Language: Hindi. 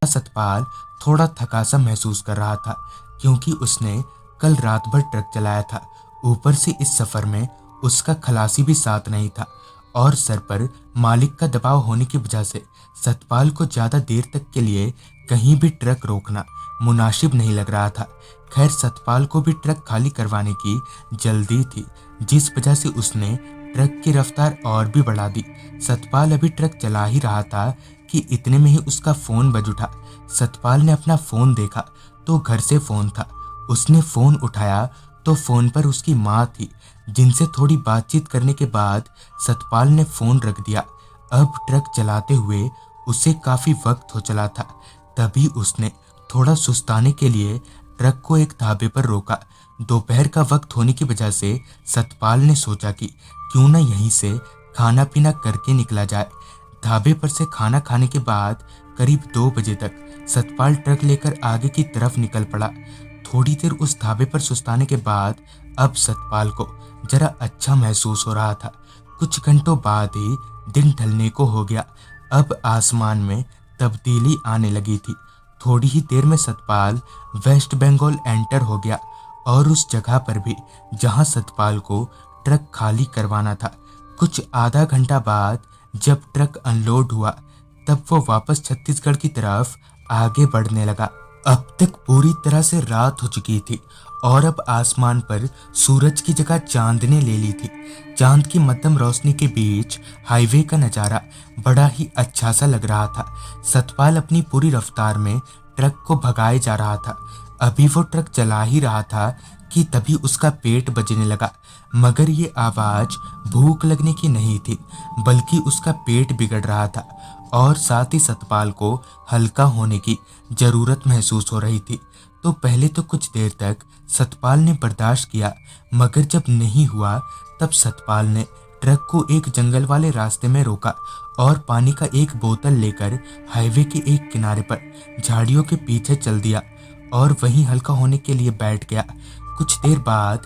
सतपाल थोड़ा थका सा महसूस कर रहा था क्योंकि उसने कल रात भर ट्रक चलाया था। ऊपर से इस सफर में उसका खलासी भी साथ नहीं था और सर पर मालिक का दबाव होने की वजह से सतपाल को ज्यादा देर तक के लिए कहीं भी ट्रक रोकना मुनासिब नहीं लग रहा था। खैर सतपाल को भी ट्रक खाली करवाने की जल्दी थी, जिस वजह से उसने ट्रक की रफ्तार और भी बढ़ा दी। सतपाल अभी ट्रक चला ही रहा था कि इतने में ही उसका फोन बज उठा। सतपाल ने अपना फोन देखा तो घर से फोन था। उसने फोन उठाया तो फोन पर उसकी माँ थी, जिनसे थोड़ी बातचीत करने के बाद सतपाल ने फोन रख दिया। अब ट्रक चलाते हुए उसे काफी वक्त हो चला था। तभी उसने थोड़ा सुस्ताने के लिए ट्रक को एक ढाबे पर रोका। दोपहर का वक्त होने की वजह से सतपाल ने सोचा कि क्यों न यहीं से खाना पीना करके निकला जाए। ढाबे पर से खाना खाने के बाद करीब 2 बजे तक सतपाल ट्रक लेकर आगे की तरफ निकल पड़ा। थोड़ी देर उस ढाबे पर सुस्ताने के बाद अब सतपाल को जरा अच्छा महसूस हो रहा था। कुछ घंटों बाद ही दिन ढलने को हो गया। अब आसमान में तब्दीली आने लगी थी। थोड़ी ही देर में सतपाल वेस्ट बंगाल एंटर हो गया और उस जगह पर भी जहां सतपाल को ट्रक खाली करवाना था। कुछ आधा घंटा बाद जब ट्रक अनलोड हुआ तब वो वापस छत्तीसगढ़ की तरफ आगे बढ़ने लगा। अब तक पूरी तरह से रात हो चुकी थी और अब आसमान पर सूरज की जगह चांद ने ले ली थी। चांद की मध्यम रोशनी के बीच हाईवे का नजारा बड़ा ही अच्छा सा लग रहा था। सतपाल अपनी पूरी रफ्तार में ट्रक को भगाए जा रहा था। अभी वो ट्रक चला ही रहा था कि तभी उसका पेट बजने लगा, मगर ये आवाज भूख लगने की नहीं थी, बल्कि उसका पेट बिगड़ रहा था और साथ ही सतपाल को हल्का होने की जरूरत महसूस हो रही थी। तो पहले तो कुछ देर तक सतपाल ने बर्दाश्त किया, मगर जब नहीं हुआ तब सतपाल ने ट्रक को एक जंगल वाले रास्ते में रोका और पानी का एक बोतल लेकर हाईवे के एक किनारे पर झाड़ियों के पीछे चल दिया और वहीं हल्का होने के लिए बैठ गया। कुछ देर बाद